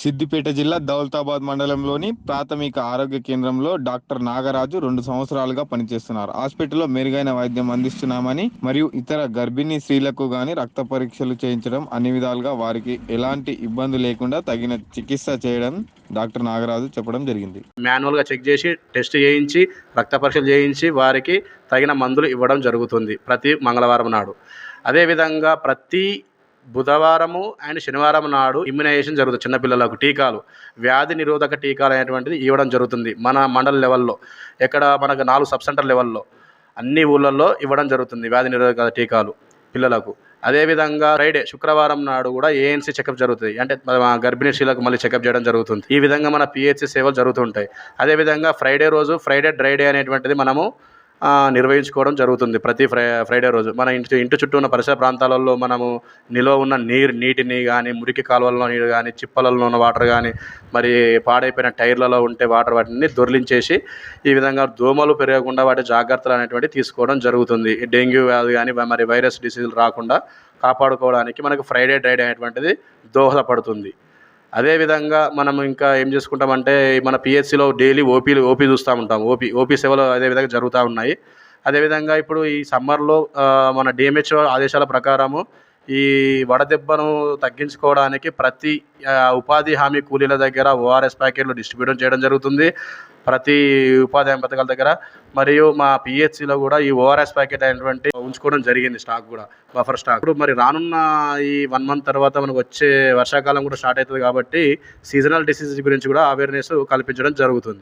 సిద్దిపేట జిల్లా దౌలతాబాద్ మండలంలోని ప్రాథమిక ఆరోగ్య కేంద్రంలో డాక్టర్ నాగరాజు 2 సంవత్సరాలుగా పనిచేస్తున్నారు. హాస్పిటల్లో మెరుగైన వైద్యం అందిస్తున్నామని మరియు ఇతర గర్భిణీ స్త్రీలకు గాని రక్త పరీక్షలు చేయించడం, అన్ని విధాలుగా వారికి ఎలాంటి ఇబ్బంది లేకుండా తగిన చికిత్స చేయడం డాక్టర్ నాగరాజు చెప్పడం జరిగింది. మాన్యువల్గా చెక్ చేసి టెస్ట్ చేయించి రక్త పరీక్షలు చేయించి వారికి తగిన మందులు ఇవ్వడం జరుగుతుంది ప్రతి మంగళవారం నాడు. అదేవిధంగా ప్రతి బుధవారము అండ్ శనివారం నాడు ఇమ్యునైజేషన్ జరుగుతుంది. చిన్నపిల్లలకు టీకాలు, వ్యాధి నిరోధక టీకాలు అనేటువంటిది ఇవ్వడం జరుగుతుంది. మన మండల లెవెల్లో ఎక్కడ మనకు 4 సబ్ సెంటర్ లెవెల్లో అన్ని ఊళ్ళల్లో ఇవ్వడం జరుగుతుంది వ్యాధి నిరోధక టీకాలు పిల్లలకు. అదేవిధంగా ఫ్రైడే శుక్రవారం నాడు కూడా ఏఎన్సీ చెకప్ జరుగుతుంది. అంటే గర్భిణీ స్త్రీలకు మళ్ళీ చెకప్ చేయడం జరుగుతుంది. ఈ విధంగా మన పిహెచ్సి సేవలు జరుగుతుంటాయి. అదేవిధంగా ఫ్రైడే రోజు ఫ్రైడే డ్రై డే అనేటువంటిది మనము నిర్వహించుకోవడం జరుగుతుంది. ప్రతి ఫ్రైడే రోజు మన ఇంటి చుట్టూ ఉన్న పరిసర ప్రాంతాలలో మనము నిల్వ ఉన్న నీటిని కానీ, మురికి కాలువలలో నీరు కానీ, చిప్పలలో ఉన్న వాటర్ కానీ, మరి పాడైపోయిన టైర్లలో ఉంటే వాటర్ వాటిని దొర్లించేసి ఈ విధంగా దోమలు పెరగకుండా వాటి జాగ్రత్తలు అనేటువంటివి తీసుకోవడం జరుగుతుంది. డెంగ్యూ వ్యాధి కానీ మరి వైరస్ డిసీజులు రాకుండా కాపాడుకోవడానికి మనకు ఫ్రైడే డ్రై డే అనేటువంటిది దోహదపడుతుంది. అదేవిధంగా మనం ఇంకా ఏం చేసుకుంటామంటే మన పిహెచ్సిలో డైలీ ఓపీ చూస్తూ ఉంటాం. ఓపీ సేవలు అదేవిధంగా జరుగుతూ ఉన్నాయి. అదేవిధంగా ఇప్పుడు ఈ సమ్మర్లో మన డిఎంహెచ్ఓ ఆదేశాల ప్రకారము ఈ వడదెబ్బను తగ్గించుకోవడానికి ప్రతి ఉపాధి హామీ కూలీల దగ్గర ఓఆర్ఎస్ ప్యాకెట్లు డిస్ట్రిబ్యూట్ చేయడం జరుగుతుంది. ప్రతి ఉపాధి హామీ పథకాల దగ్గర మరియు మా పిహెచ్సిలో కూడా ఈ ఓఆర్ఎస్ ప్యాకెట్ అనేటువంటి ఉంచుకోవడం జరిగింది. స్టాక్ కూడా బఫర్ స్టాక్. ఇప్పుడు మరి రానున్న ఈ 1 మంత్ తర్వాత మనకు వచ్చే వర్షాకాలం కూడా స్టార్ట్ అవుతుంది కాబట్టి సీజనల్ డిసీజ్ గురించి కూడా అవేర్నెస్ కల్పించడం జరుగుతుంది.